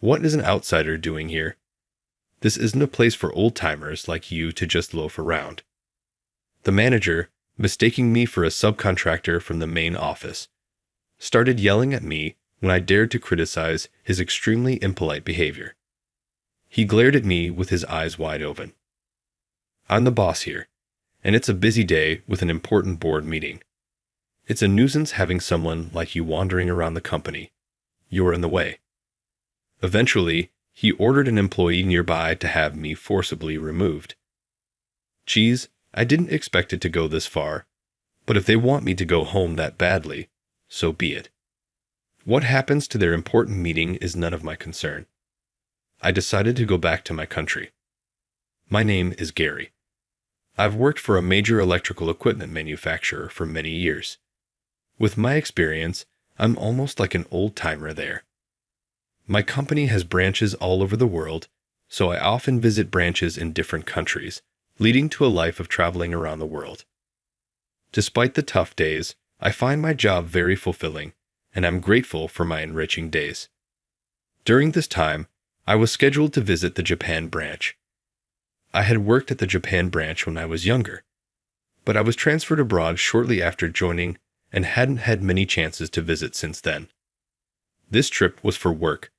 What is an outsider doing here? This isn't a place for old-timers like you to just loaf around. The manager, mistaking me for a subcontractor from the main office, started yelling at me when I dared to criticize his extremely impolite behavior. He glared at me with his eyes wide open. I'm the boss here, and it's a busy day with an important board meeting. It's a nuisance having someone like you wandering around the company. You're in the way. Eventually, he ordered an employee nearby to have me forcibly removed. Geez, I didn't expect it to go this far, but if they want me to go home that badly, so be it. What happens to their important meeting is none of my concern. I decided to go back to my country. My name is Gary. I've worked for a major electrical equipment manufacturer for many years. With my experience, I'm almost like an old-timer there. My company has branches all over the world, so I often visit branches in different countries, leading to a life of traveling around the world. Despite the tough days, I find my job very fulfilling, and I'm grateful for my enriching days. During this time, I was scheduled to visit the Japan branch. I had worked at the Japan branch when I was younger, but I was transferred abroad shortly after joining and hadn't had many chances to visit since then. This trip was for work,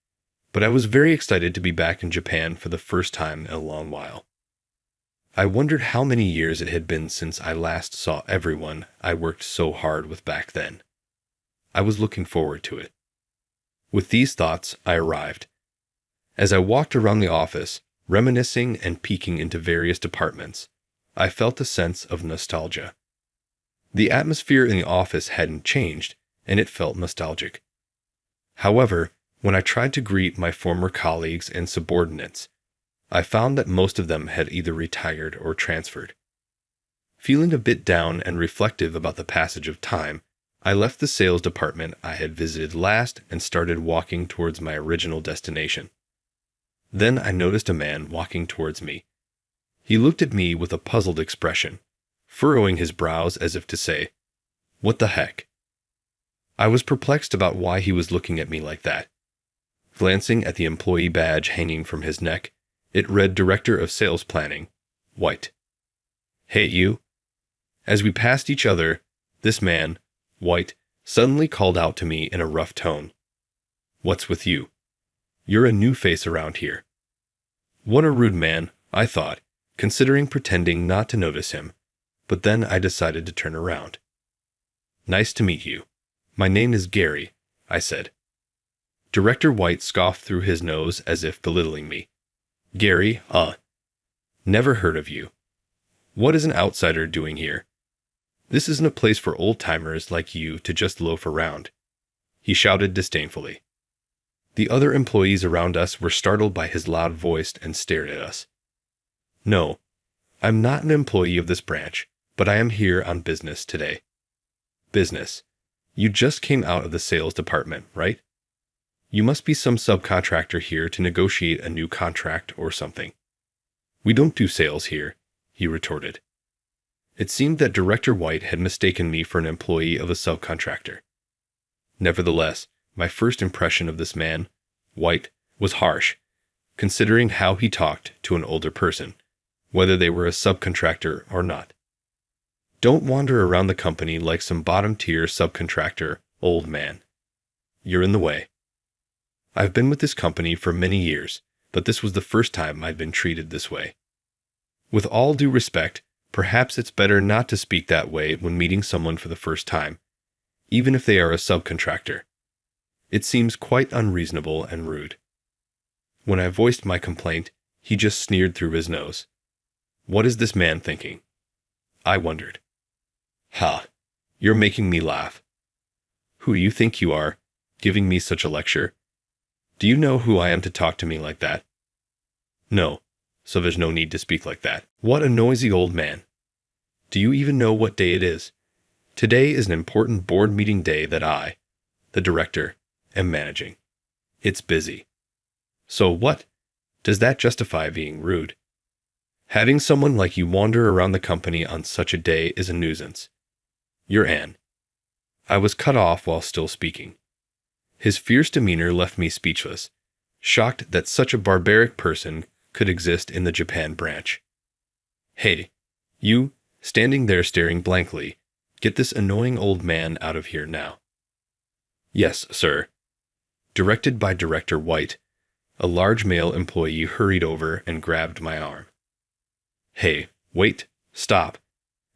but I was very excited to be back in Japan for the first time in a long while. I wondered how many years it had been since I last saw everyone I worked so hard with back then. I was looking forward to it. With these thoughts, I arrived. As I walked around the office, reminiscing and peeking into various departments, I felt a sense of nostalgia. The atmosphere in the office hadn't changed, and it felt nostalgic. However, when I tried to greet my former colleagues and subordinates, I found that most of them had either retired or transferred. Feeling a bit down and reflective about the passage of time, I left the sales department I had visited last and started walking towards my original destination. Then I noticed a man walking towards me. He looked at me with a puzzled expression, furrowing his brows as if to say, "What the heck?" I was perplexed about why he was looking at me like that. Glancing at the employee badge hanging from his neck, it read Director of Sales Planning, White. "Hey, you." As we passed each other, this man, White, suddenly called out to me in a rough tone, "What's with you? You're a new face around here." What a rude man, I thought, considering pretending not to notice him, but then I decided to turn around. "Nice to meet you. My name is Gary," I said. Director White scoffed through his nose as if belittling me. "Gary, never heard of you. What is an outsider doing here? This isn't a place for old-timers like you to just loaf around," he shouted disdainfully. The other employees around us were startled by his loud voice and stared at us. "No, I'm not an employee of this branch, but I am here on business today." "Business? You just came out of the sales department, right? You must be some subcontractor here to negotiate a new contract or something." "We don't do sales here," he retorted. It seemed that Director White had mistaken me for an employee of a subcontractor. Nevertheless, my first impression of this man, White, was harsh, considering how he talked to an older person, whether they were a subcontractor or not. "Don't wander around the company like some bottom-tier subcontractor, old man. You're in the way. I've been with this company for many years, but this was the first time I'd been treated this way. With all due respect, perhaps it's better not to speak that way when meeting someone for the first time, even if they are a subcontractor. It seems quite unreasonable and rude." When I voiced my complaint, he just sneered through his nose. What is this man thinking? I wondered. "Ha, you're making me laugh. Who do you think you are, giving me such a lecture? Do you know who I am to talk to me like that?" "No, so there's no need to speak like that." What a noisy old man. Do you even know what day it is? Today is an important board meeting day that I, the director, am managing. It's busy. So what? Does that justify being rude? Having someone like you wander around the company on such a day is a nuisance. You're Anne. I was cut off while still speaking. His fierce demeanor left me speechless, shocked that such a barbaric person could exist in the Japan branch. Hey, you, standing there staring blankly, get this annoying old man out of here now. Yes, sir. Directed by Director White, a large male employee hurried over and grabbed my arm. Hey, wait, stop.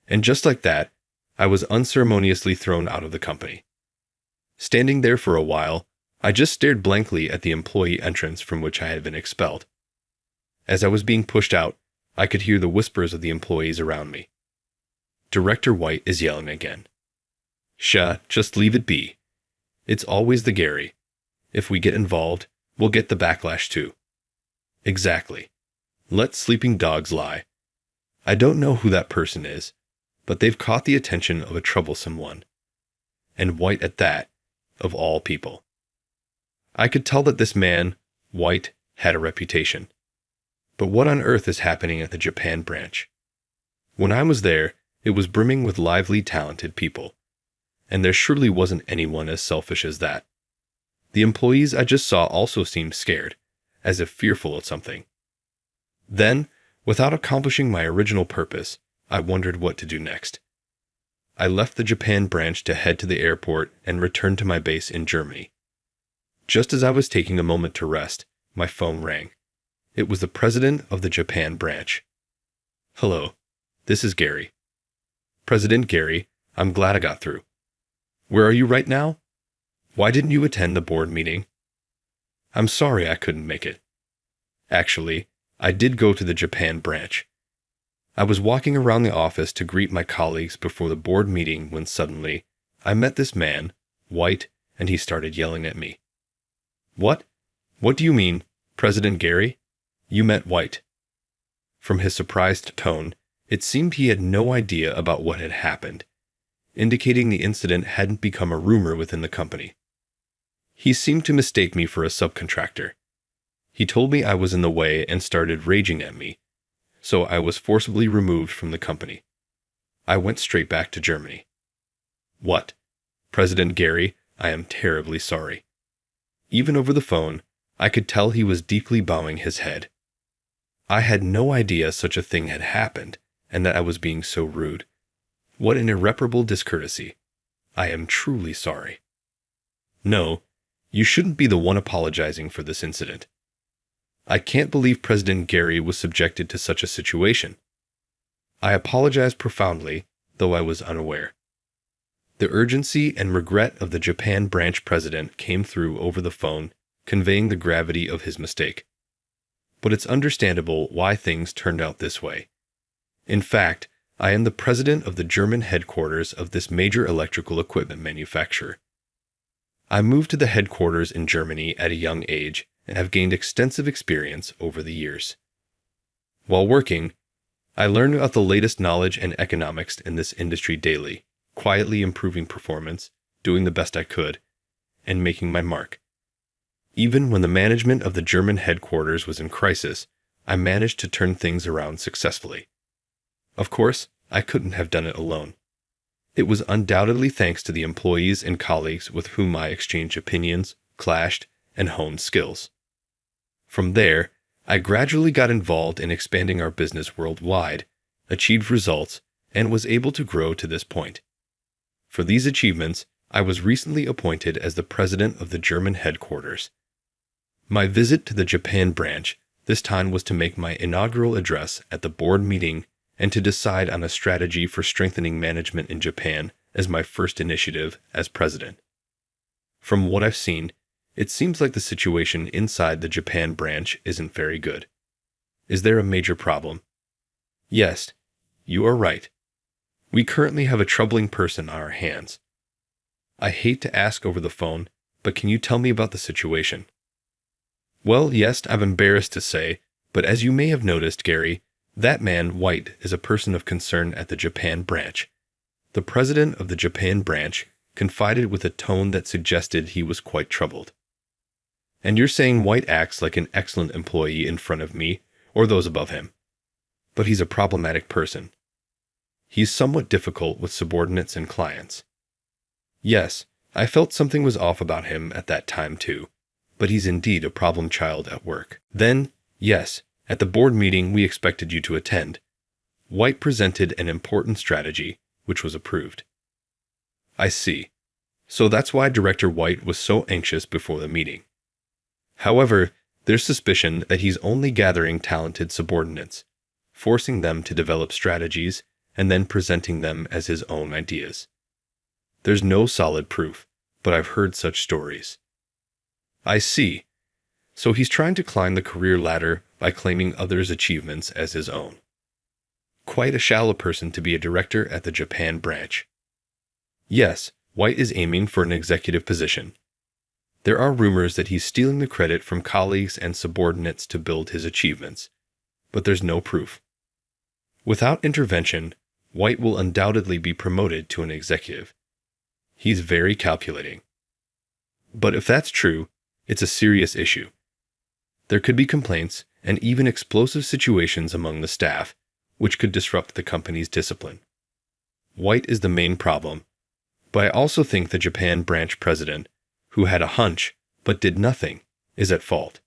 And just like that, I was unceremoniously thrown out of the company. Standing there for a while, I just stared blankly at the employee entrance from which I had been expelled. As I was being pushed out, I could hear the whispers of the employees around me. Director White is yelling again. Just leave it be. It's always the Gary. If we get involved, we'll get the backlash too. Exactly. Let sleeping dogs lie. I don't know who that person is, but they've caught the attention of a troublesome one. And White at that, of all people. I could tell that this man, White, had a reputation. But what on earth is happening at the Japan branch? When I was there, it was brimming with lively, talented people. And there surely wasn't anyone as selfish as that. The employees I just saw also seemed scared, as if fearful of something. Then, without accomplishing my original purpose, I wondered what to do next. I left the Japan branch to head to the airport and returned to my base in Germany. Just as I was taking a moment to rest, my phone rang. It was the president of the Japan branch. Hello, this is Gary. President Gary, I'm glad I got through. Where are you right now? Why didn't you attend the board meeting? I'm sorry I couldn't make it. Actually, I did go to the Japan branch. I was walking around the office to greet my colleagues before the board meeting when suddenly I met this man, White, and he started yelling at me. What? What do you mean, President Gary? You met White. From his surprised tone, it seemed he had no idea about what had happened, indicating the incident hadn't become a rumor within the company. He seemed to mistake me for a subcontractor. He told me I was in the way and started raging at me, so I was forcibly removed from the company. I went straight back to Germany. What? President Gary, I am terribly sorry. Even over the phone, I could tell he was deeply bowing his head. I had no idea such a thing had happened, and that I was being so rude. What an irreparable discourtesy. I am truly sorry. No, you shouldn't be the one apologizing for this incident. I can't believe President Gary was subjected to such a situation. I apologize profoundly, though I was unaware. The urgency and regret of the Japan branch president came through over the phone, conveying the gravity of his mistake. But it's understandable why things turned out this way. In fact, I am the president of the German headquarters of this major electrical equipment manufacturer. I moved to the headquarters in Germany at a young age and have gained extensive experience over the years. While working, I learned about the latest knowledge and economics in this industry daily, quietly improving performance, doing the best I could, and making my mark. Even when the management of the German headquarters was in crisis, I managed to turn things around successfully. Of course, I couldn't have done it alone. It was undoubtedly thanks to the employees and colleagues with whom I exchanged opinions, clashed, and honed skills. From there, I gradually got involved in expanding our business worldwide, achieved results, and was able to grow to this point. For these achievements, I was recently appointed as the president of the German headquarters. My visit to the Japan branch this time was to make my inaugural address at the board meeting and to decide on a strategy for strengthening management in Japan as my first initiative as president. From what I've seen, it seems like the situation inside the Japan branch isn't very good. Is there a major problem? Yes, you are right. We currently have a troubling person on our hands. I hate to ask over the phone, but can you tell me about the situation? Well, yes, I'm embarrassed to say, but as you may have noticed, Gary, that man, White, is a person of concern at the Japan branch. The president of the Japan branch confided with a tone that suggested he was quite troubled. And you're saying White acts like an excellent employee in front of me, or those above him. But he's a problematic person. He's somewhat difficult with subordinates and clients. Yes, I felt something was off about him at that time too, but he's indeed a problem child at work. Then, yes, at the board meeting we expected you to attend, White presented an important strategy, which was approved. I see. So that's why Director White was so anxious before the meeting. However, there's suspicion that he's only gathering talented subordinates, forcing them to develop strategies and then presenting them as his own ideas. There's no solid proof, but I've heard such stories. I see. So he's trying to climb the career ladder by claiming others' achievements as his own. Quite a shallow person to be a director at the Japan branch. Yes, White is aiming for an executive position. There are rumors that he's stealing the credit from colleagues and subordinates to build his achievements, but there's no proof. Without intervention, White will undoubtedly be promoted to an executive. He's very calculating. But if that's true, it's a serious issue. There could be complaints and even explosive situations among the staff, which could disrupt the company's discipline. White is the main problem, but I also think the Japan branch president, who had a hunch but did nothing, is at fault.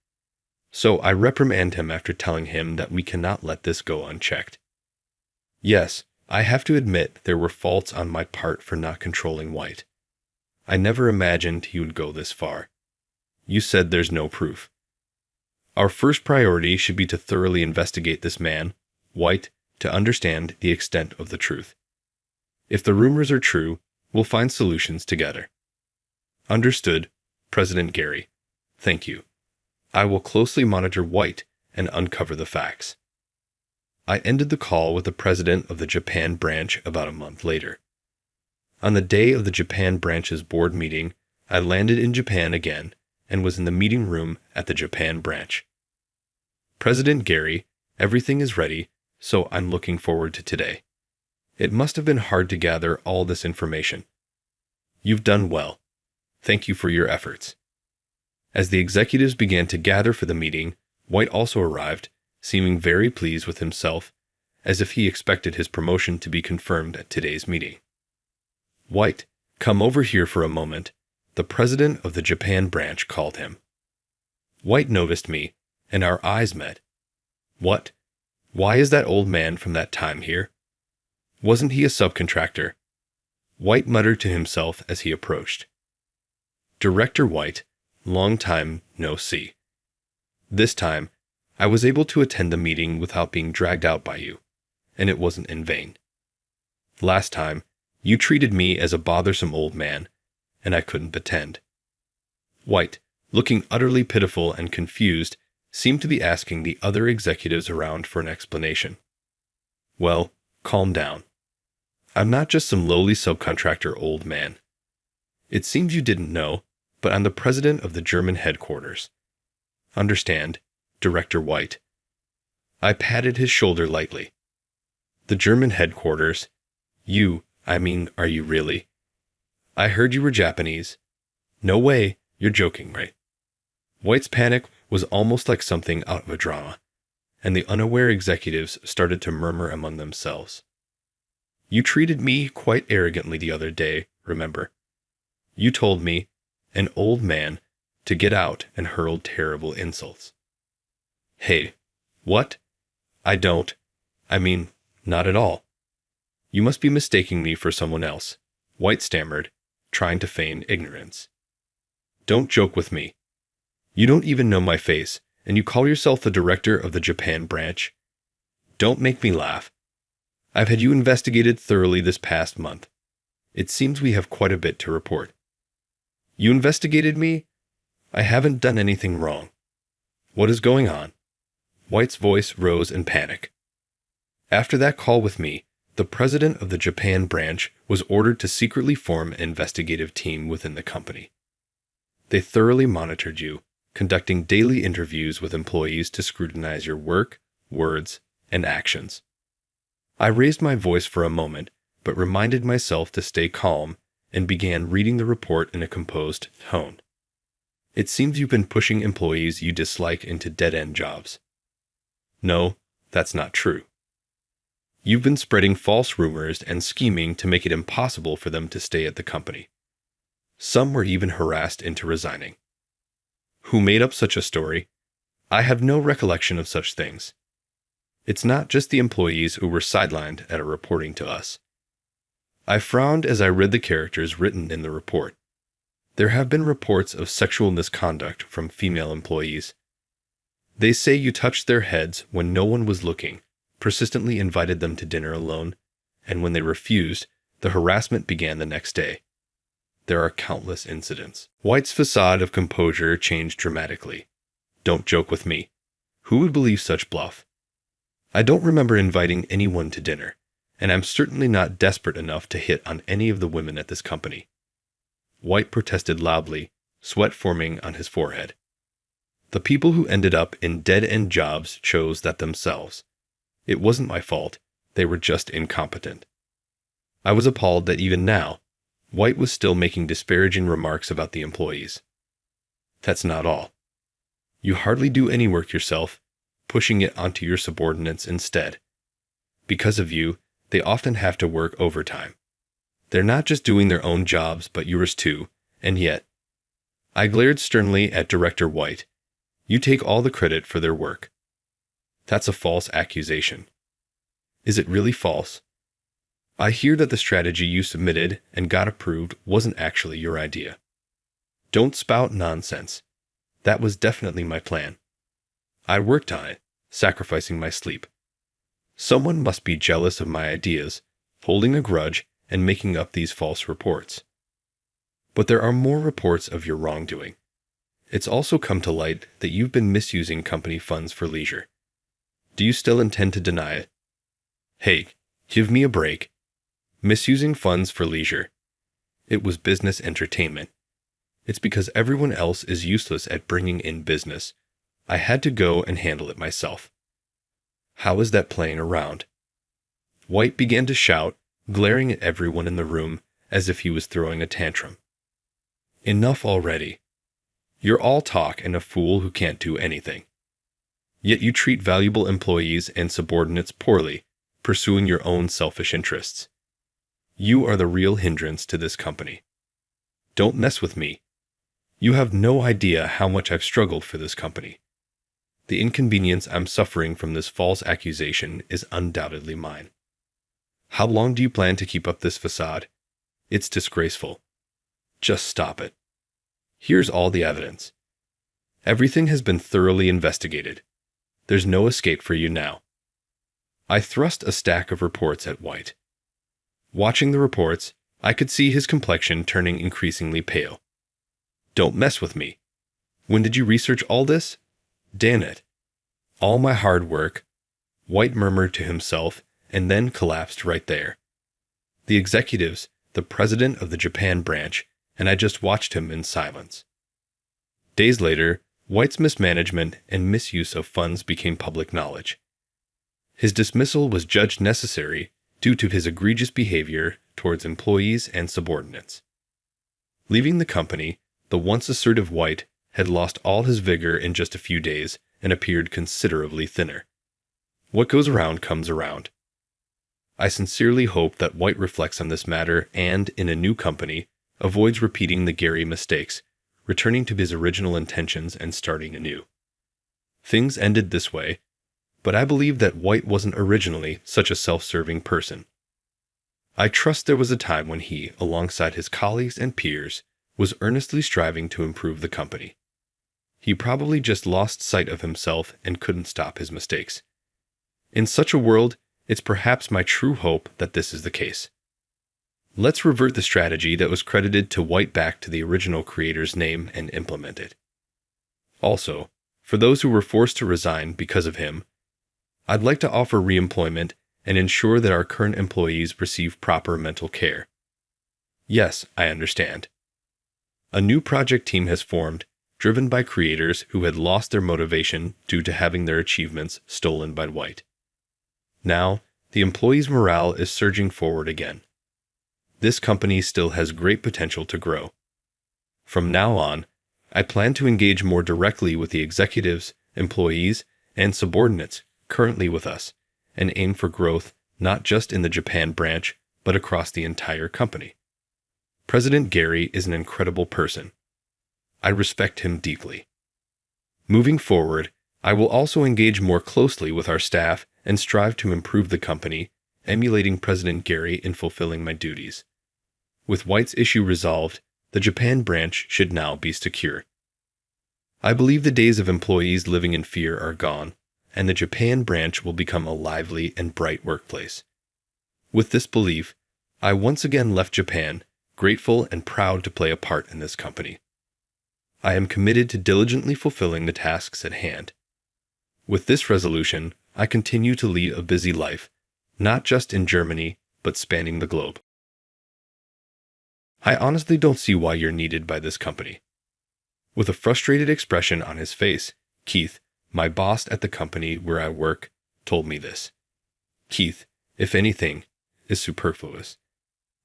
So I reprimand him after telling him that we cannot let this go unchecked. Yes, I have to admit there were faults on my part for not controlling White. I never imagined he would go this far. You said there's no proof. Our first priority should be to thoroughly investigate this man, White, to understand the extent of the truth. If the rumors are true, we'll find solutions together. Understood, President Gary. Thank you. I will closely monitor White and uncover the facts. I ended the call with the president of the Japan branch about a month later. On the day of the Japan branch's board meeting, I landed in Japan again and was in the meeting room at the Japan branch. President Gary, everything is ready, so I'm looking forward to today. It must have been hard to gather all this information. You've done well. Thank you for your efforts. As the executives began to gather for the meeting, White also arrived, seeming very pleased with himself, as if he expected his promotion to be confirmed at today's meeting. White, come over here for a moment, the president of the Japan branch called him. White noticed me, and our eyes met. What? Why is that old man from that time here? Wasn't he a subcontractor? White muttered to himself as he approached. Director White, long time no see. This time, I was able to attend the meeting without being dragged out by you, and it wasn't in vain. Last time, you treated me as a bothersome old man, and I couldn't pretend. White, looking utterly pitiful and confused, seemed to be asking the other executives around for an explanation. Well, calm down. I'm not just some lowly subcontractor old man. It seems you didn't know, but I'm the president of the German headquarters. Understand, Director White. I patted his shoulder lightly. The German headquarters? Are you really? I heard you were Japanese. No way, you're joking, right? White's panic was almost like something out of a drama, and the unaware executives started to murmur among themselves. You treated me quite arrogantly the other day, remember? You told me, an old man, to get out and hurled terrible insults. Hey, what? Not at all. You must be mistaking me for someone else, White stammered, trying to feign ignorance. Don't joke with me. You don't even know my face, and you call yourself the director of the Japan branch? Don't make me laugh. I've had you investigated thoroughly this past month. It seems we have quite a bit to report. You investigated me? I haven't done anything wrong. What is going on? White's voice rose in panic. After that call with me, the president of the Japan branch was ordered to secretly form an investigative team within the company. They thoroughly monitored you, conducting daily interviews with employees to scrutinize your work, words, and actions. I raised my voice for a moment, but reminded myself to stay calm and began reading the report in a composed tone. It seems you've been pushing employees you dislike into dead-end jobs. No, that's not true. You've been spreading false rumors and scheming to make it impossible for them to stay at the company. Some were even harassed into resigning. Who made up such a story? I have no recollection of such things. It's not just the employees who were sidelined at reporting to us. I frowned as I read the characters written in the report. There have been reports of sexual misconduct from female employees. They say you touched their heads when no one was looking, persistently invited them to dinner alone, and when they refused, the harassment began the next day. There are countless incidents. White's facade of composure changed dramatically. Don't joke with me. Who would believe such bluff? I don't remember inviting anyone to dinner, and I'm certainly not desperate enough to hit on any of the women at this company. White protested loudly, sweat forming on his forehead. The people who ended up in dead-end jobs chose that themselves. It wasn't my fault. They were just incompetent. I was appalled that even now, White was still making disparaging remarks about the employees. That's not all. You hardly do any work yourself, pushing it onto your subordinates instead. Because of you, they often have to work overtime. They're not just doing their own jobs, but yours too, and yet. I glared sternly at Director White. You take all the credit for their work. That's a false accusation. Is it really false? I hear that the strategy you submitted and got approved wasn't actually your idea. Don't spout nonsense. That was definitely my plan. I worked on it, sacrificing my sleep. Someone must be jealous of my ideas, holding a grudge, and making up these false reports. But there are more reports of your wrongdoing. It's also come to light that you've been misusing company funds for leisure. Do you still intend to deny it? Hey, give me a break. Misusing funds for leisure. It was business entertainment. It's because everyone else is useless at bringing in business. I had to go and handle it myself. How is that playing around? White began to shout, glaring at everyone in the room as if he was throwing a tantrum. Enough already. You're all talk and a fool who can't do anything. Yet you treat valuable employees and subordinates poorly, pursuing your own selfish interests. You are the real hindrance to this company. Don't mess with me. You have no idea how much I've struggled for this company. The inconvenience I'm suffering from this false accusation is undoubtedly mine. How long do you plan to keep up this facade? It's disgraceful. Just stop it. Here's all the evidence. Everything has been thoroughly investigated. There's no escape for you now. I thrust a stack of reports at White. Watching the reports, I could see his complexion turning increasingly pale. Don't mess with me. When did you research all this? Damn it. All my hard work, White murmured to himself and then collapsed right there. The executives, the president of the Japan branch, and I just watched him in silence. Days later, White's mismanagement and misuse of funds became public knowledge. His dismissal was judged necessary due to his egregious behavior towards employees and subordinates. Leaving the company, the once assertive White had lost all his vigor in just a few days and appeared considerably thinner. What goes around comes around. I sincerely hope that White reflects on this matter and, in a new company, avoids repeating the Gary mistakes, returning to his original intentions and starting anew. Things ended this way, but I believe that White wasn't originally such a self-serving person. I trust there was a time when he, alongside his colleagues and peers, was earnestly striving to improve the company. He probably just lost sight of himself and couldn't stop his mistakes. In such a world, it's perhaps my true hope that this is the case. Let's revert the strategy that was credited to White back to the original creator's name and implement it. Also, for those who were forced to resign because of him, I'd like to offer reemployment and ensure that our current employees receive proper mental care. Yes, I understand. A new project team has formed, driven by creators who had lost their motivation due to having their achievements stolen by White. Now, the employees' morale is surging forward again. This company still has great potential to grow. From now on, I plan to engage more directly with the executives, employees, and subordinates currently with us, and aim for growth not just in the Japan branch, but across the entire company. President Gary is an incredible person. I respect him deeply. Moving forward, I will also engage more closely with our staff and strive to improve the company, emulating President Gary in fulfilling my duties. With White's issue resolved, the Japan branch should now be secure. I believe the days of employees living in fear are gone, and the Japan branch will become a lively and bright workplace. With this belief, I once again left Japan, grateful and proud to play a part in this company. I am committed to diligently fulfilling the tasks at hand. With this resolution, I continue to lead a busy life, not just in Germany, but spanning the globe. I honestly don't see why you're needed by this company. With a frustrated expression on his face, Keith, my boss at the company where I work, told me this. Keith, if anything, is superfluous.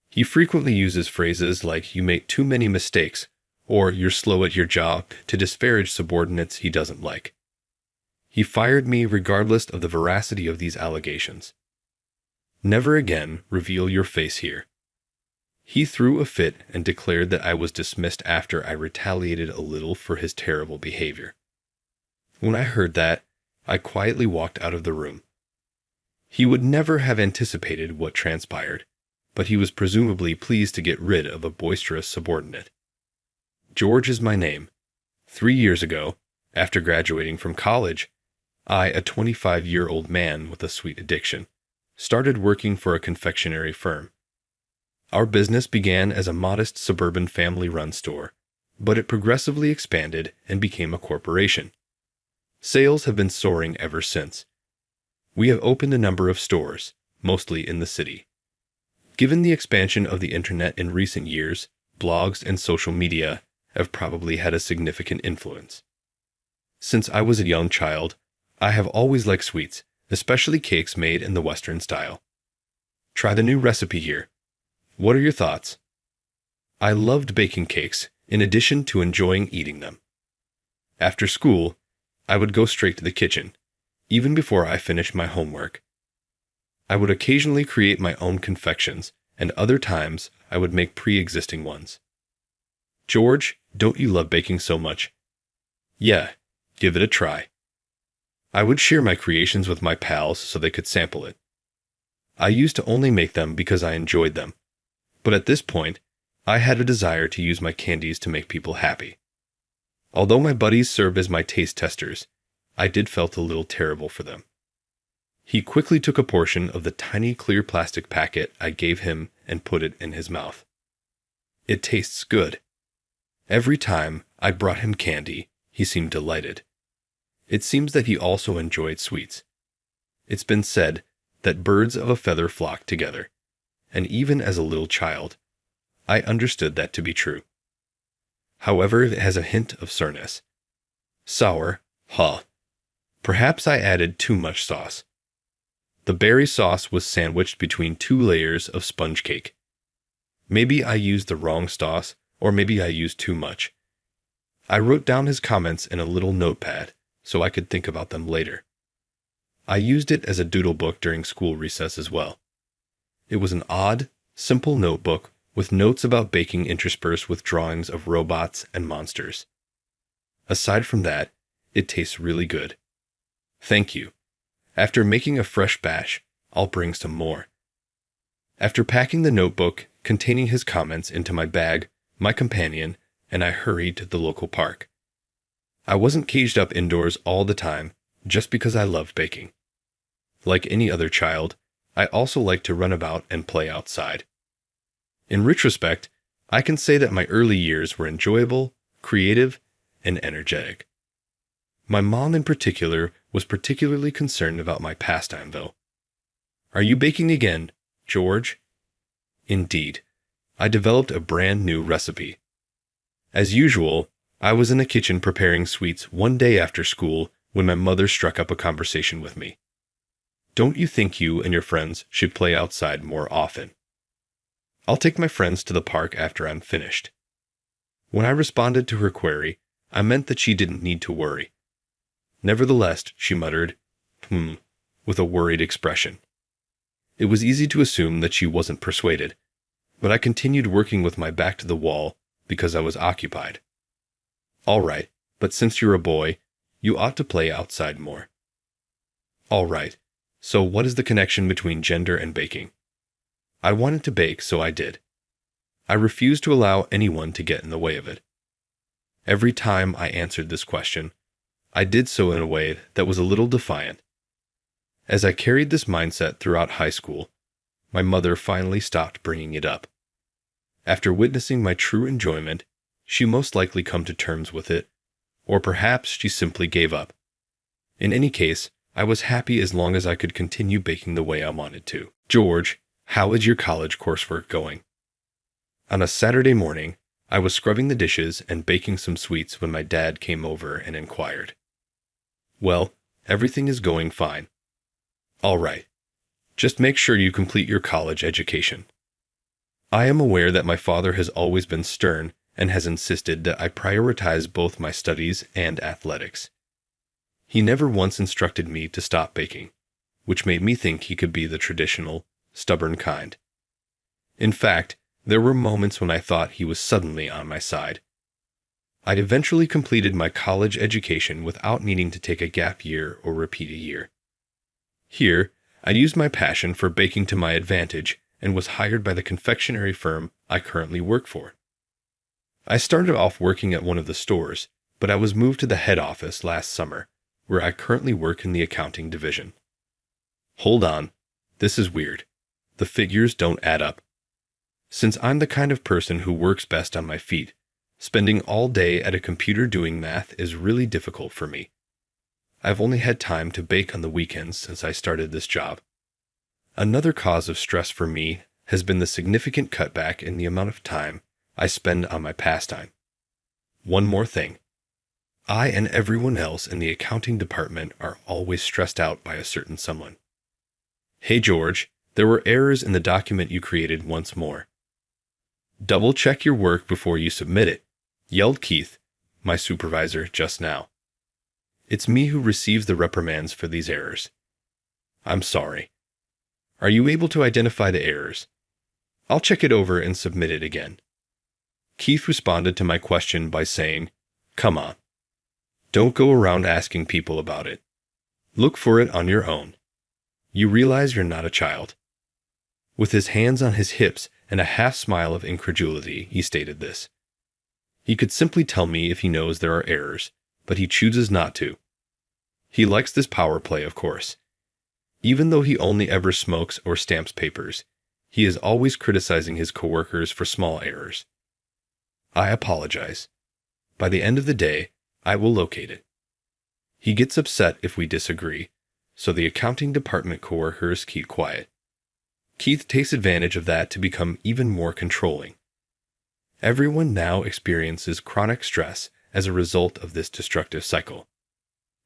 He frequently uses phrases like "you make too many mistakes" or "you're slow at your job" to disparage subordinates he doesn't like. He fired me regardless of the veracity of these allegations. Never again reveal your face here. He threw a fit and declared that I was dismissed after I retaliated a little for his terrible behavior. When I heard that, I quietly walked out of the room. He would never have anticipated what transpired, but he was presumably pleased to get rid of a boisterous subordinate. George is my name. 3 years ago, after graduating from college, I, a 25-year-old man with a sweet addiction, started working for a confectionery firm. Our business began as a modest suburban family-run store, but it progressively expanded and became a corporation. Sales have been soaring ever since. We have opened a number of stores, mostly in the city. Given the expansion of the internet in recent years, blogs and social media have probably had a significant influence. Since I was a young child, I have always liked sweets, especially cakes made in the Western style. Try the new recipe here. What are your thoughts? I loved baking cakes, in addition to enjoying eating them. After school, I would go straight to the kitchen, even before I finished my homework. I would occasionally create my own confections, and other times I would make pre-existing ones. George, don't you love baking so much? Yeah, give it a try. I would share my creations with my pals so they could sample it. I used to only make them because I enjoyed them, but at this point, I had a desire to use my candies to make people happy. Although my buddies served as my taste testers, I did felt a little terrible for them. He quickly took a portion of the tiny clear plastic packet I gave him and put it in his mouth. It tastes good. Every time I brought him candy, he seemed delighted. It seems that he also enjoyed sweets. It's been said that birds of a feather flock together, and even as a little child, I understood that to be true. However, it has a hint of sourness. Sour, huh? Perhaps I added too much sauce. The berry sauce was sandwiched between 2 layers of sponge cake. Maybe I used the wrong sauce, or maybe I used too much. I wrote down his comments in a little notepad, so I could think about them later. I used it as a doodle book during school recess as well. It was an odd, simple notebook with notes about baking interspersed with drawings of robots and monsters. Aside from that, it tastes really good. Thank you. After making a fresh batch, I'll bring some more. After packing the notebook containing his comments into my bag, my companion, and I hurried to the local park. I wasn't caged up indoors all the time just because I loved baking. Like any other child, I also liked to run about and play outside. In retrospect, I can say that my early years were enjoyable, creative, and energetic. My mom in particular was particularly concerned about my pastime, though. Are you baking again, George? Indeed. I developed a brand new recipe. As usual, I was in the kitchen preparing sweets one day after school when my mother struck up a conversation with me. Don't you think you and your friends should play outside more often? I'll take my friends to the park after I'm finished. When I responded to her query, I meant that she didn't need to worry. Nevertheless, she muttered, with a worried expression. It was easy to assume that she wasn't persuaded, but I continued working with my back to the wall because I was occupied. All right, but since you're a boy, You ought to play outside more. All right, so what is the connection between gender and baking? I wanted to bake, so I did. I refused to allow anyone to get in the way of it. Every time I answered this question, I did so in a way that was a little defiant. As I carried this mindset throughout high school, my mother finally stopped bringing it up. After witnessing my true enjoyment, she most likely come to terms with it, or perhaps she simply gave up. In any case, I was happy as long as I could continue baking the way I wanted to. George, how is your college coursework going? On a Saturday morning, I was scrubbing the dishes and baking some sweets when my dad came over and inquired. Well, everything is going fine. All right. Just make sure you complete your college education. I am aware that my father has always been stern and has insisted that I prioritize both my studies and athletics. He never once instructed me to stop baking, which made me think he could be the traditional, stubborn kind. In fact, there were moments when I thought he was suddenly on my side. I eventually completed my college education without needing to take a gap year or repeat a year. Here, I used my passion for baking to my advantage and was hired by the confectionery firm I currently work for. I started off working at one of the stores, but I was moved to the head office last summer, where I currently work in the accounting division. Hold on, this is weird. The figures don't add up. Since I'm the kind of person who works best on my feet, spending all day at a computer doing math is really difficult for me. I've only had time to bake on the weekends since I started this job. Another cause of stress for me has been the significant cutback in the amount of time I spend on my pastime. One more thing. I and everyone else in the accounting department are always stressed out by a certain someone. Hey George, there were errors in the document you created once more. Double check your work before you submit it, yelled Keith, my supervisor, just now. It's me who receives the reprimands for these errors. I'm sorry. Are you able to identify the errors? I'll check it over and submit it again. Keith responded to my question by saying, Come on. Don't go around asking people about it. Look for it on your own. You realize you're not a child. With his hands on his hips and a half smile of incredulity, he stated this. He could simply tell me if he knows there are errors, but he chooses not to. He likes this power play, of course. Even though he only ever smokes or stamps papers, he is always criticizing his coworkers for small errors. I apologize. By the end of the day, I will locate it. He gets upset if we disagree, so the accounting department coworkers keep quiet. Keith takes advantage of that to become even more controlling. Everyone now experiences chronic stress as a result of this destructive cycle.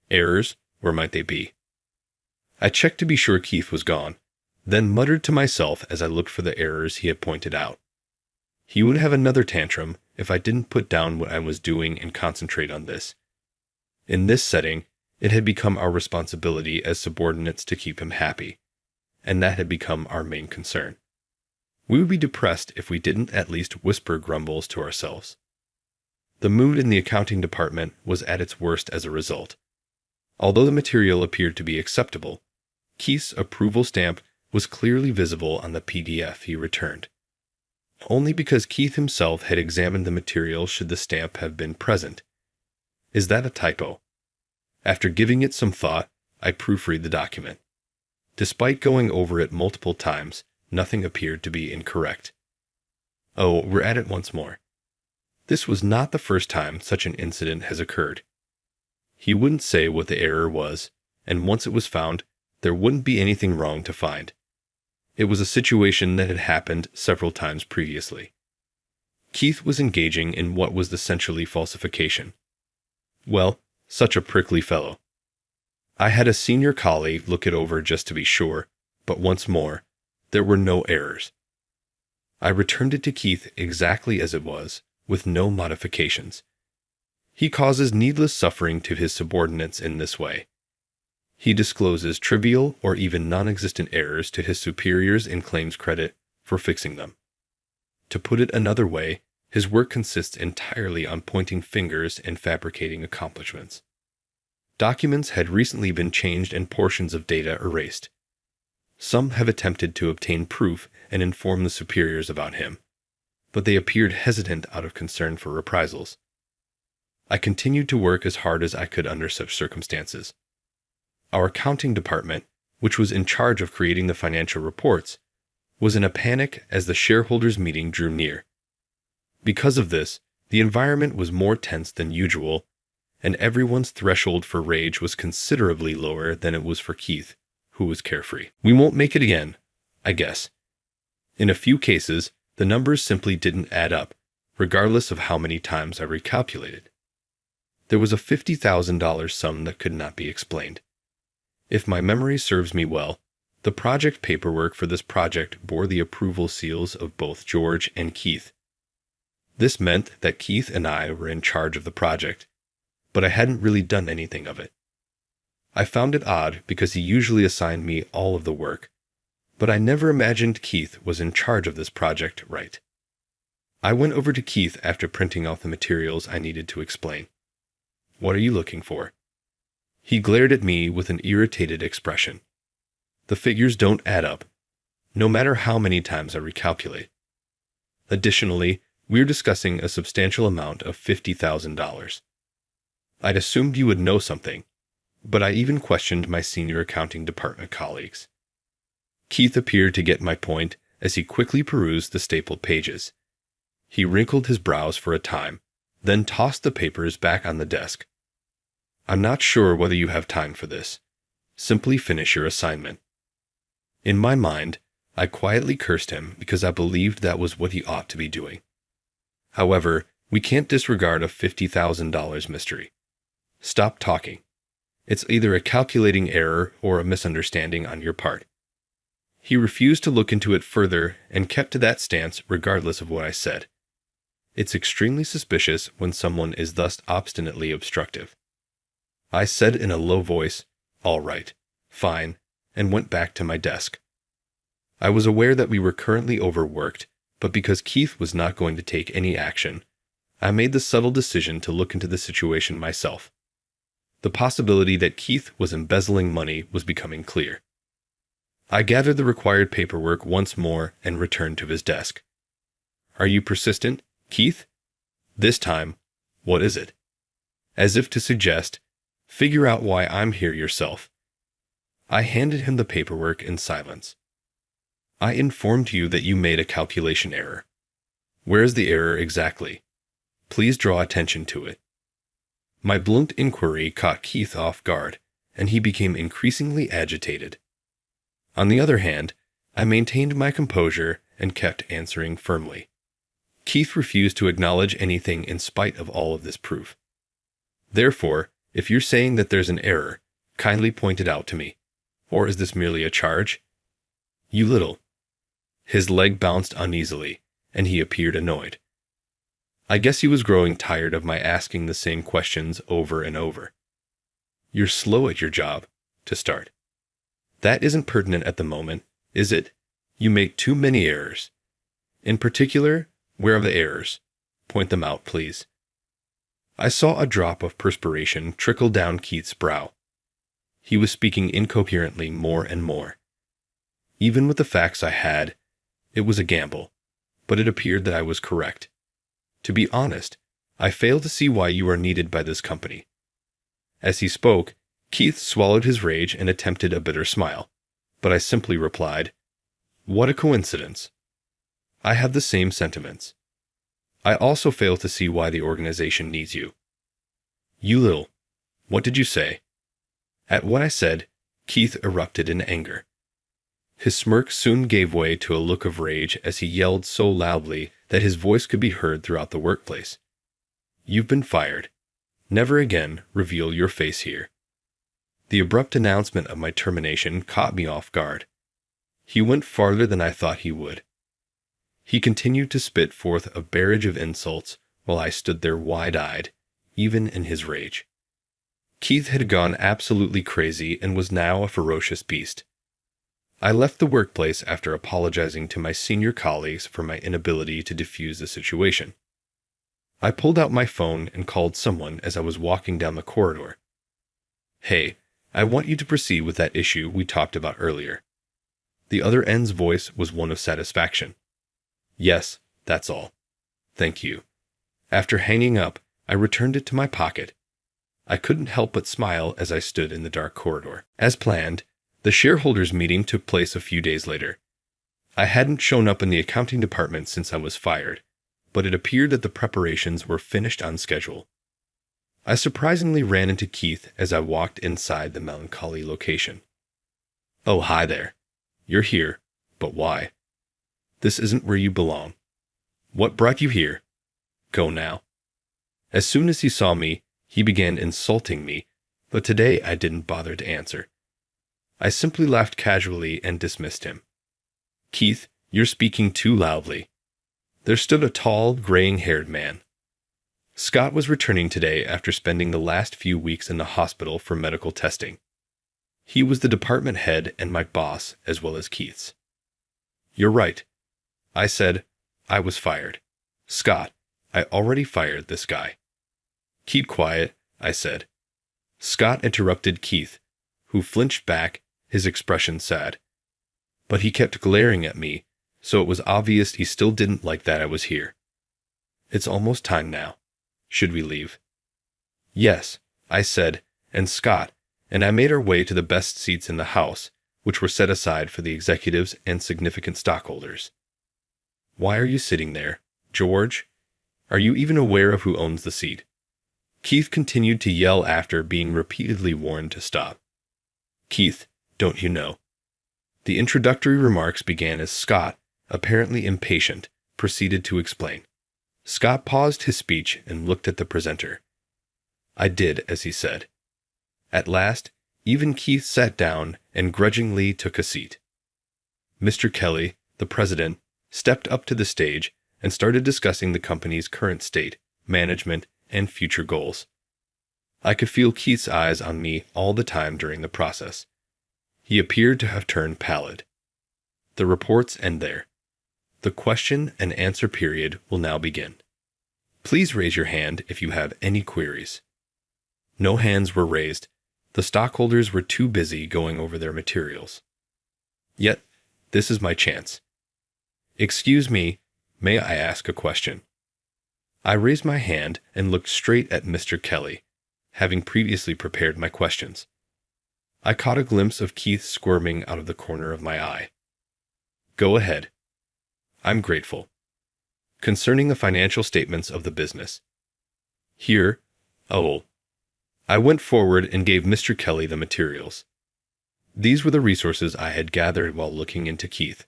Errors, where might they be? I checked to be sure Keith was gone, then muttered to myself as I looked for the errors he had pointed out. He would have another tantrum if I didn't put down what I was doing and concentrate on this. In this setting, it had become our responsibility as subordinates to keep him happy, and that had become our main concern. We would be depressed if we didn't at least whisper grumbles to ourselves. The mood in the accounting department was at its worst as a result. Although the material appeared to be acceptable, Keith's approval stamp was clearly visible on the PDF he returned. Only because Keith himself had examined the material should the stamp have been present. Is that a typo? After giving it some thought, I proofread the document. Despite going over it multiple times, nothing appeared to be incorrect. Oh, we're at it once more. This was not the first time such an incident has occurred. He wouldn't say what the error was, and once it was found, there wouldn't be anything wrong to find. It was a situation that had happened several times previously. Keith was engaging in what was essentially falsification. Well, such a prickly fellow. I had a senior colleague look it over just to be sure, but once more, there were no errors. I returned it to Keith exactly as it was, with no modifications. He causes needless suffering to his subordinates in this way. He discloses trivial or even non-existent errors to his superiors and claims credit for fixing them. To put it another way, his work consists entirely on pointing fingers and fabricating accomplishments. Documents had recently been changed and portions of data erased. Some have attempted to obtain proof and inform the superiors about him, but they appeared hesitant out of concern for reprisals. I continued to work as hard as I could under such circumstances. Our accounting department, which was in charge of creating the financial reports, was in a panic as the shareholders' meeting drew near. Because of this, the environment was more tense than usual, and everyone's threshold for rage was considerably lower than it was for Keith, who was carefree. We won't make it again, I guess. In a few cases, the numbers simply didn't add up, regardless of how many times I recalculated. There was a $50,000 sum that could not be explained. If my memory serves me well, the project paperwork for this project bore the approval seals of both George and Keith. This meant that Keith and I were in charge of the project, but I hadn't really done anything of it. I found it odd because he usually assigned me all of the work, but I never imagined Keith was in charge of this project, right? I went over to Keith after printing out the materials I needed to explain. "What are you looking for?" He glared at me with an irritated expression. "The figures don't add up, no matter how many times I recalculate. Additionally, we're discussing a substantial amount of $50,000. I'd assumed you would know something, but I even questioned my senior accounting department colleagues." Keith appeared to get my point as he quickly perused the stapled pages. He wrinkled his brows for a time, then tossed the papers back on the desk. "I'm not sure whether you have time for this. Simply finish your assignment." In my mind, I quietly cursed him because I believed that was what he ought to be doing. However, we can't disregard a $50,000 mystery. Stop talking. It's either a calculating error or a misunderstanding on your part. He refused to look into it further and kept to that stance regardless of what I said. It's extremely suspicious when someone is thus obstinately obstructive. I said in a low voice, "All right, fine," and went back to my desk. I was aware that we were currently overworked, but because Keith was not going to take any action, I made the subtle decision to look into the situation myself. The possibility that Keith was embezzling money was becoming clear. I gathered the required paperwork once more and returned to his desk. "Are you persistent, Keith? This time, what is it?" As if to suggest, "Figure out why I'm here yourself." I handed him the paperwork in silence. "I informed you that you made a calculation error. Where is the error exactly? Please draw attention to it." My blunt inquiry caught Keith off guard, and he became increasingly agitated. On the other hand, I maintained my composure and kept answering firmly. Keith refused to acknowledge anything in spite of all of this proof. "Therefore, if you're saying that there's an error, kindly point it out to me. Or is this merely a charge?" "You little." His leg bounced uneasily, and he appeared annoyed. I guess he was growing tired of my asking the same questions over and over. "You're slow at your job, to start. That isn't pertinent at the moment, is it? You make too many errors. In particular, where are the errors? Point them out, please." I saw a drop of perspiration trickle down Keith's brow. He was speaking incoherently more and more. Even with the facts I had, it was a gamble, but it appeared that I was correct. To be honest, I fail to see why you are needed by this company. As he spoke, Keith swallowed his rage and attempted a bitter smile, but I simply replied, "What a coincidence. I have the same sentiments. I also fail to see why the organization needs you." "You little, what did you say?" At what I said, Keith erupted in anger. His smirk soon gave way to a look of rage as he yelled so loudly that his voice could be heard throughout the workplace. "You've been fired. Never again reveal your face here." The abrupt announcement of my termination caught me off guard. He went farther than I thought he would. He continued to spit forth a barrage of insults while I stood there wide-eyed, even in his rage. Keith had gone absolutely crazy and was now a ferocious beast. I left the workplace after apologizing to my senior colleagues for my inability to defuse the situation. I pulled out my phone and called someone as I was walking down the corridor. Hey, I want you to proceed with that issue we talked about earlier. The other end's voice was one of satisfaction. Yes, that's all. Thank you. After hanging up, I returned it to my pocket. I couldn't help but smile as I stood in the dark corridor. As planned, the shareholders' meeting took place a few days later. I hadn't shown up in the accounting department since I was fired, but it appeared that the preparations were finished on schedule. I surprisingly ran into Keith as I walked inside the melancholy location. Oh, hi there. You're here, but why? This isn't where you belong. What brought you here? Go now. As soon as he saw me, he began insulting me, but today I didn't bother to answer. I simply laughed casually and dismissed him. Keith, you're speaking too loudly. There stood a tall, graying-haired man. Scott was returning today after spending the last few weeks in the hospital for medical testing. He was the department head and my boss, as well as Keith's. You're right. I said, I was fired. Scott, I already fired this guy. Keep quiet, I said. Scott interrupted Keith, who flinched back, his expression sad. But he kept glaring at me, so it was obvious he still didn't like that I was here. It's almost time now. Should we leave? Yes, I said, and Scott and I made our way to the best seats in the house, which were set aside for the executives and significant stockholders. Why are you sitting there, George? Are you even aware of who owns the seat? Keith continued to yell after being repeatedly warned to stop. Keith, don't you know? The introductory remarks began as Scott, apparently impatient, proceeded to explain. Scott paused his speech and looked at the presenter. I did as he said. At last, even Keith sat down and grudgingly took a seat. Mr. Kelly, the president, stepped up to the stage and started discussing the company's current state, management, and future goals. I could feel Keith's eyes on me all the time during the process. He appeared to have turned pallid. The reports end there. The question and answer period will now begin. Please raise your hand if you have any queries. No hands were raised. The stockholders were too busy going over their materials. Yet, this is my chance. Excuse me, may I ask a question? I raised my hand and looked straight at Mr. Kelly, having previously prepared my questions. I caught a glimpse of Keith squirming out of the corner of my eye. Go ahead. I'm grateful. Concerning the financial statements of the business. Here, I went forward and gave Mr. Kelly the materials. These were the resources I had gathered while looking into Keith.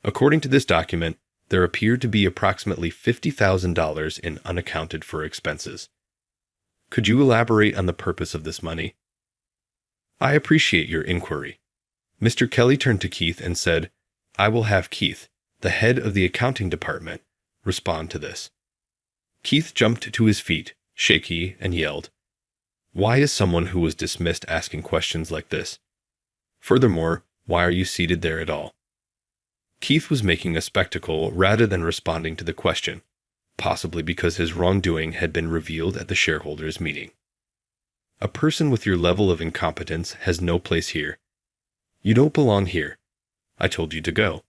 According to this document, there appeared to be approximately $50,000 in unaccounted for expenses. Could you elaborate on the purpose of this money? I appreciate your inquiry. Mr. Kelly turned to Keith and said, I will have Keith, the head of the accounting department, respond to this. Keith jumped to his feet, shaky, and yelled, Why is someone who was dismissed asking questions like this? Furthermore, why are you seated there at all? Keith was making a spectacle rather than responding to the question, possibly because his wrongdoing had been revealed at the shareholders' meeting. A person with your level of incompetence has no place here. You don't belong here. I told you to go.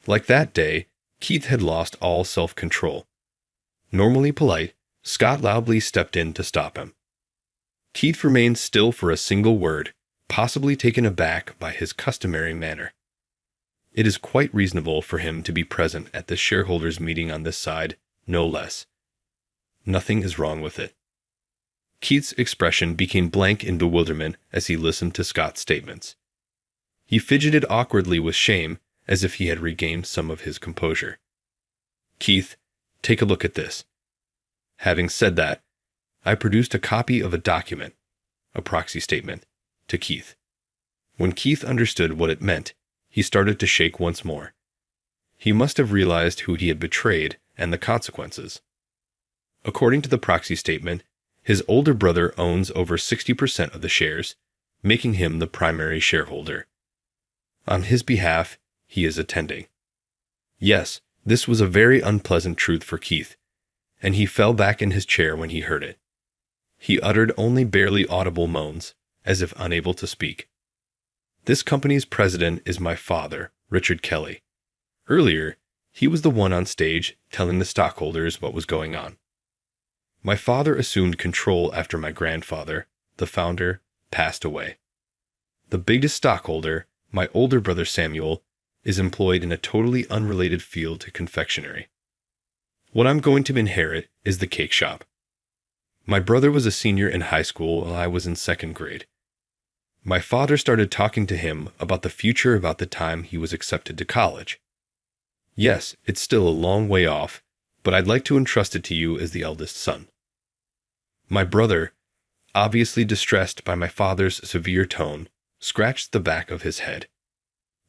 Like that day, Keith had lost all self-control. Normally polite, Scott loudly stepped in to stop him. Keith remained still for a single word, possibly taken aback by his customary manner. It is quite reasonable for him to be present at the shareholders' meeting on this side, no less. Nothing is wrong with it. Keith's expression became blank in bewilderment as he listened to Scott's statements. He fidgeted awkwardly with shame, as if he had regained some of his composure. Keith, take a look at this. Having said that, I produced a copy of a document, a proxy statement, to Keith. When Keith understood what it meant, he started to shake once more. He must have realized who he had betrayed and the consequences. According to the proxy statement, his older brother owns over 60% of the shares, making him the primary shareholder. On his behalf, he is attending. Yes, this was a very unpleasant truth for Keith, and he fell back in his chair when he heard it. He uttered only barely audible moans, as if unable to speak. This company's president is my father, Richard Kelly. Earlier, he was the one on stage telling the stockholders what was going on. My father assumed control after my grandfather, the founder, passed away. The biggest stockholder, my older brother Samuel, is employed in a totally unrelated field to confectionery. What I'm going to inherit is the cake shop. My brother was a senior in high school while I was in second grade. My father started talking to him about the future about the time he was accepted to college. Yes, it's still a long way off, but I'd like to entrust it to you as the eldest son. My brother, obviously distressed by my father's severe tone, scratched the back of his head.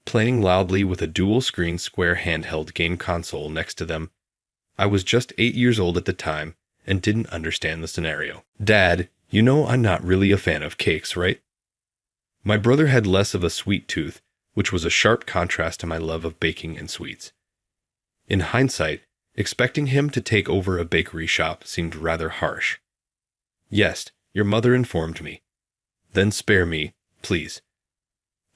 Playing loudly with a dual-screen square handheld game console next to them, I was just 8 years old at the time and didn't understand the scenario. Dad, you know I'm not really a fan of cakes, right? My brother had less of a sweet tooth, which was a sharp contrast to my love of baking and sweets. In hindsight, expecting him to take over a bakery shop seemed rather harsh. Yes, your mother informed me. Then spare me, please.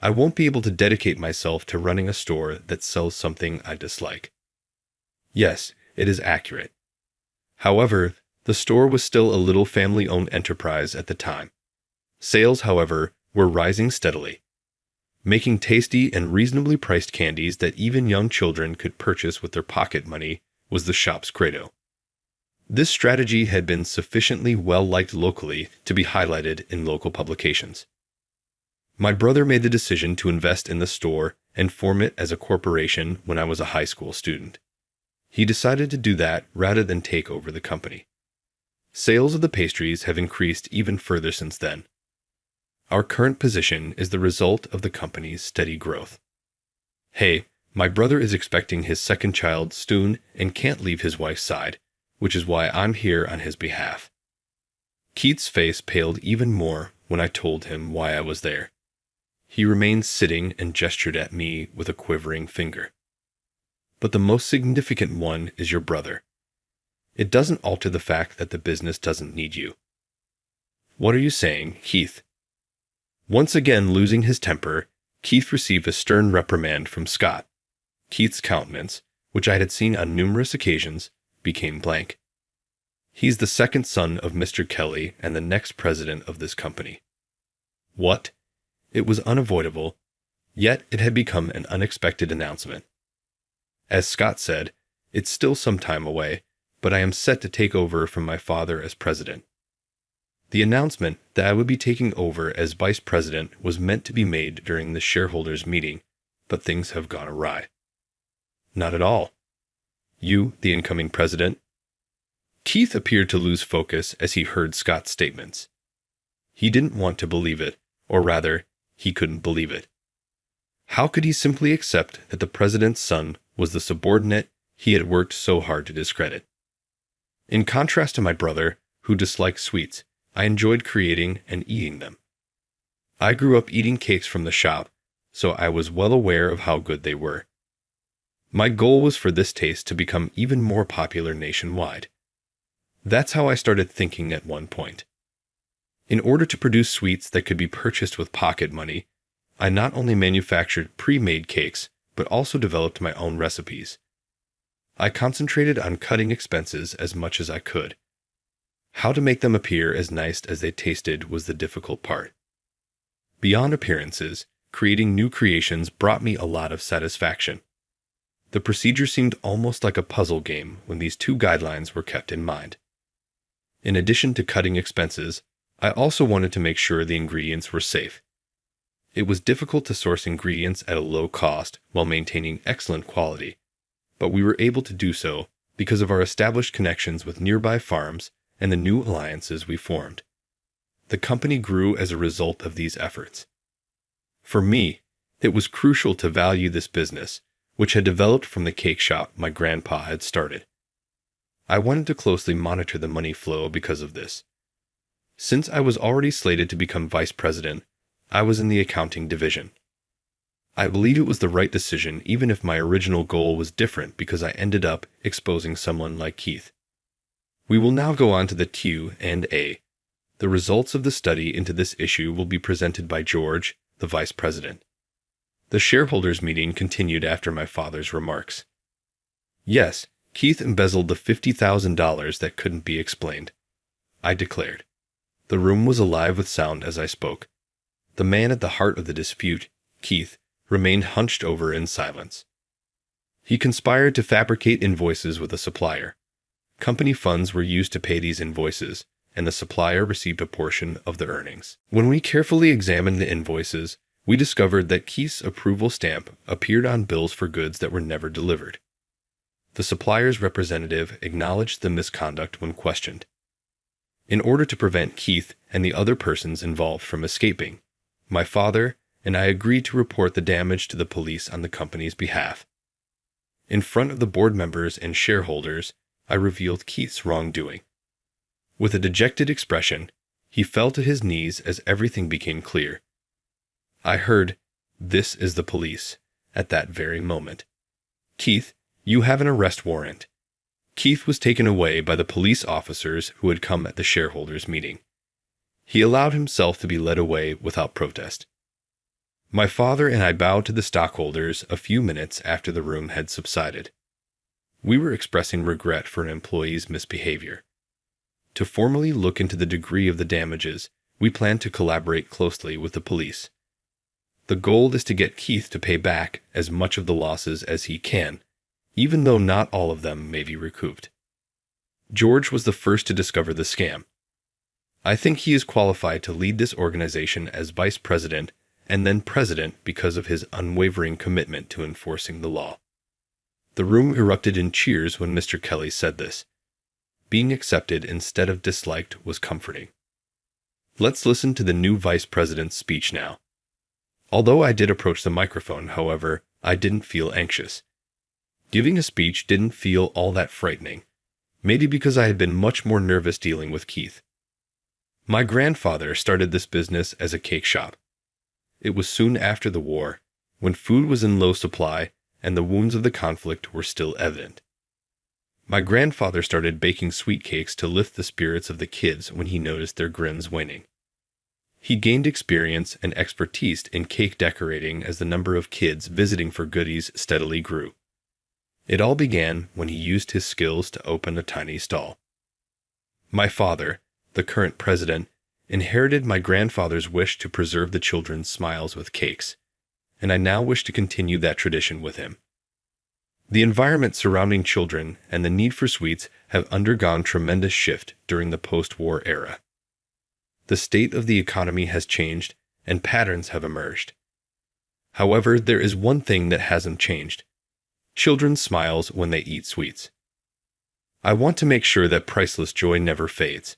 I won't be able to dedicate myself to running a store that sells something I dislike. Yes, it is accurate. However, the store was still a little family-owned enterprise at the time. Sales, however, were rising steadily. Making tasty and reasonably priced candies that even young children could purchase with their pocket money was the shop's credo. This strategy had been sufficiently well-liked locally to be highlighted in local publications. My brother made the decision to invest in the store and form it as a corporation when I was a high school student. He decided to do that rather than take over the company. Sales of the pastries have increased even further since then. Our current position is the result of the company's steady growth. Hey, my brother is expecting his second child soon and can't leave his wife's side, which is why I'm here on his behalf. Keith's face paled even more when I told him why I was there. He remained sitting and gestured at me with a quivering finger. But the most significant one is your brother. It doesn't alter the fact that the business doesn't need you. What are you saying, Keith? Once again losing his temper, Keith received a stern reprimand from Scott. Keith's countenance, which I had seen on numerous occasions, became blank. He's the second son of Mr. Kelly and the next president of this company. What? It was unavoidable, yet it had become an unexpected announcement. As Scott said, it's still some time away, but I am set to take over from my father as president. The announcement that I would be taking over as vice president was meant to be made during the shareholders' meeting, but things have gone awry. Not at all. You, the incoming president. Keith appeared to lose focus as he heard Scott's statements. He didn't want to believe it, or rather, he couldn't believe it. How could he simply accept that the president's son was the subordinate he had worked so hard to discredit? In contrast to my brother, who disliked sweets, I enjoyed creating and eating them. I grew up eating cakes from the shop, so I was well aware of how good they were. My goal was for this taste to become even more popular nationwide. That's how I started thinking at one point. In order to produce sweets that could be purchased with pocket money, I not only manufactured pre-made cakes, but also developed my own recipes. I concentrated on cutting expenses as much as I could. How to make them appear as nice as they tasted was the difficult part. Beyond appearances, creating new creations brought me a lot of satisfaction. The procedure seemed almost like a puzzle game when these two guidelines were kept in mind. In addition to cutting expenses, I also wanted to make sure the ingredients were safe. It was difficult to source ingredients at a low cost while maintaining excellent quality, but we were able to do so because of our established connections with nearby farms and the new alliances we formed. The company grew as a result of these efforts. For me, it was crucial to value this business, which had developed from the cake shop my grandpa had started. I wanted to closely monitor the money flow because of this. Since I was already slated to become vice president, I was in the accounting division. I believe it was the right decision even if my original goal was different because I ended up exposing someone like Keith. We will now go on to the Q&A. The results of the study into this issue will be presented by George, the vice president. The shareholders' meeting continued after my father's remarks. Yes, Keith embezzled the $50,000 that couldn't be explained, I declared. The room was alive with sound as I spoke. The man at the heart of the dispute, Keith, remained hunched over in silence. He conspired to fabricate invoices with a supplier. Company funds were used to pay these invoices, and the supplier received a portion of the earnings. When we carefully examined the invoices, we discovered that Keith's approval stamp appeared on bills for goods that were never delivered. The supplier's representative acknowledged the misconduct when questioned. In order to prevent Keith and the other persons involved from escaping, my father and I agreed to report the damage to the police on the company's behalf. In front of the board members and shareholders, I revealed Keith's wrongdoing. With a dejected expression, he fell to his knees as everything became clear. I heard, "This is the police," at that very moment. "Keith, you have an arrest warrant." Keith was taken away by the police officers who had come at the shareholders' meeting. He allowed himself to be led away without protest. My father and I bowed to the stockholders a few minutes after the room had subsided. We were expressing regret for an employee's misbehavior. To formally look into the degree of the damages, we plan to collaborate closely with the police. The goal is to get Keith to pay back as much of the losses as he can, even though not all of them may be recouped. George was the first to discover the scam. I think he is qualified to lead this organization as vice president and then president because of his unwavering commitment to enforcing the law. The room erupted in cheers when Mr. Kelly said this. Being accepted instead of disliked was comforting. Let's listen to the new vice president's speech now. Although I did approach the microphone, however, I didn't feel anxious. Giving a speech didn't feel all that frightening, maybe because I had been much more nervous dealing with Keith. My grandfather started this business as a cake shop. It was soon after the war, when food was in low supply and the wounds of the conflict were still evident. My grandfather started baking sweet cakes to lift the spirits of the kids when he noticed their grins waning. He gained experience and expertise in cake decorating as the number of kids visiting for goodies steadily grew. It all began when he used his skills to open a tiny stall. My father, the current president, inherited my grandfather's wish to preserve the children's smiles with cakes, and I now wish to continue that tradition with him. The environment surrounding children and the need for sweets have undergone tremendous shift during the post-war era. The state of the economy has changed and patterns have emerged. However, there is one thing that hasn't changed: children's smiles when they eat sweets. I want to make sure that priceless joy never fades.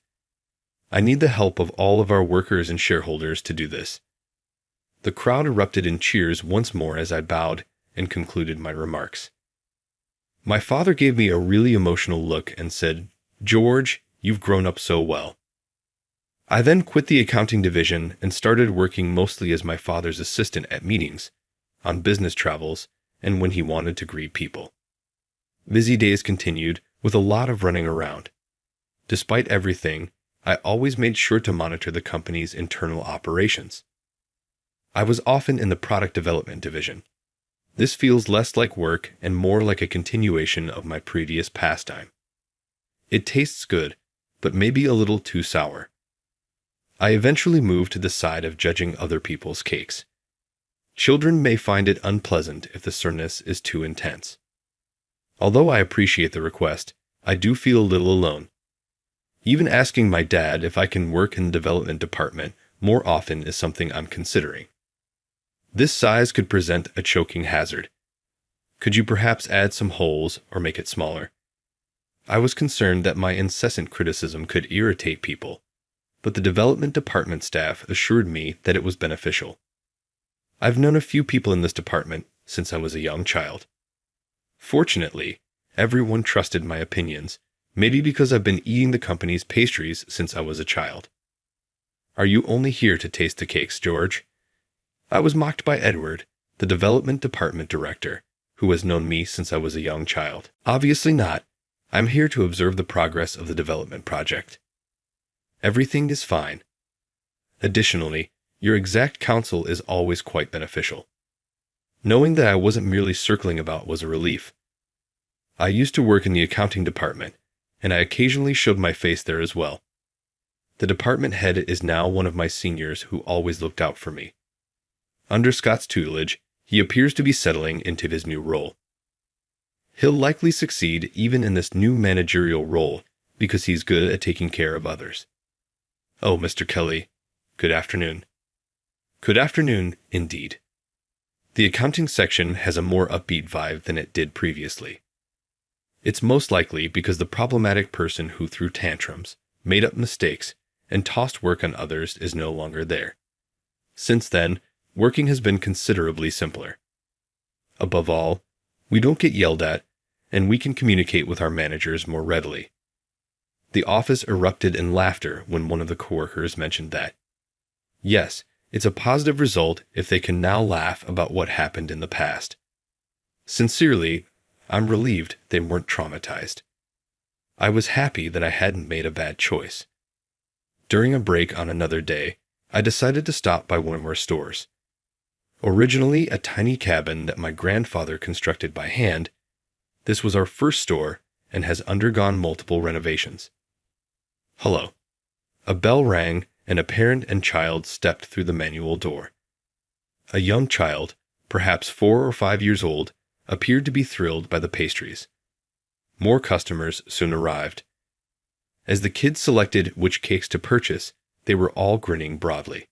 I need the help of all of our workers and shareholders to do this. The crowd erupted in cheers once more as I bowed and concluded my remarks. My father gave me a really emotional look and said, "George, you've grown up so well." I then quit the accounting division and started working mostly as my father's assistant at meetings, on business travels, and when he wanted to greet people. Busy days continued, with a lot of running around. Despite everything, I always made sure to monitor the company's internal operations. I was often in the product development division. This feels less like work and more like a continuation of my previous pastime. It tastes good, but maybe a little too sour. I eventually moved to the side of judging other people's cakes. Children may find it unpleasant if the sourness is too intense. Although I appreciate the request, I do feel a little alone. Even asking my dad if I can work in the development department more often is something I'm considering. This size could present a choking hazard. Could you perhaps add some holes or make it smaller? I was concerned that my incessant criticism could irritate people, but the development department staff assured me that it was beneficial. I've known a few people in this department since I was a young child. Fortunately, everyone trusted my opinions, maybe because I've been eating the company's pastries since I was a child. Are you only here to taste the cakes, George? I was mocked by Edward, the development department director, who has known me since I was a young child. Obviously not. I'm here to observe the progress of the development project. Everything is fine. Additionally, your exact counsel is always quite beneficial. Knowing that I wasn't merely circling about was a relief. I used to work in the accounting department, and I occasionally showed my face there as well. The department head is now one of my seniors who always looked out for me. Under Scott's tutelage, he appears to be settling into his new role. He'll likely succeed even in this new managerial role because he's good at taking care of others. Oh, Mr. Kelly, good afternoon. Good afternoon, indeed. The accounting section has a more upbeat vibe than it did previously. It's most likely because the problematic person who threw tantrums, made up mistakes, and tossed work on others is no longer there. Since then, working has been considerably simpler. Above all, we don't get yelled at, and we can communicate with our managers more readily. The office erupted in laughter when one of the coworkers mentioned that. Yes, it's a positive result if they can now laugh about what happened in the past. Sincerely, I'm relieved they weren't traumatized. I was happy that I hadn't made a bad choice. During a break on another day, I decided to stop by one of our stores. Originally a tiny cabin that my grandfather constructed by hand, this was our first store and has undergone multiple renovations. Hello. A bell rang, and a parent and child stepped through the manual door. A young child, perhaps 4 or 5 years old, appeared to be thrilled by the pastries. More customers soon arrived. As the kids selected which cakes to purchase, they were all grinning broadly.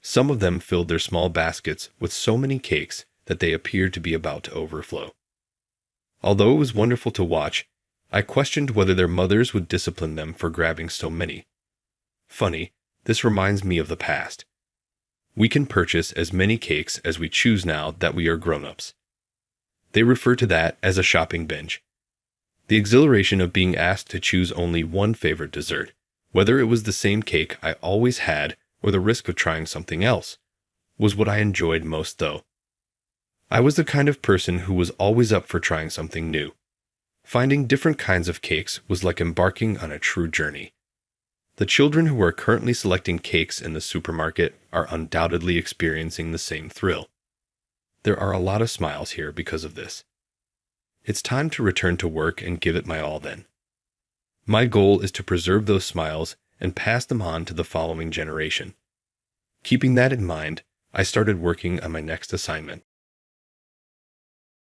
Some of them filled their small baskets with so many cakes that they appeared to be about to overflow. Although it was wonderful to watch, I questioned whether their mothers would discipline them for grabbing so many. Funny, this reminds me of the past. We can purchase as many cakes as we choose now that we are grown-ups. They refer to that as a shopping binge. The exhilaration of being asked to choose only one favorite dessert, whether it was the same cake I always had or the risk of trying something else, was what I enjoyed most though. I was the kind of person who was always up for trying something new. Finding different kinds of cakes was like embarking on a true journey. The children who are currently selecting cakes in the supermarket are undoubtedly experiencing the same thrill. There are a lot of smiles here because of this. It's time to return to work and give it my all then. My goal is to preserve those smiles and pass them on to the following generation. Keeping that in mind, I started working on my next assignment.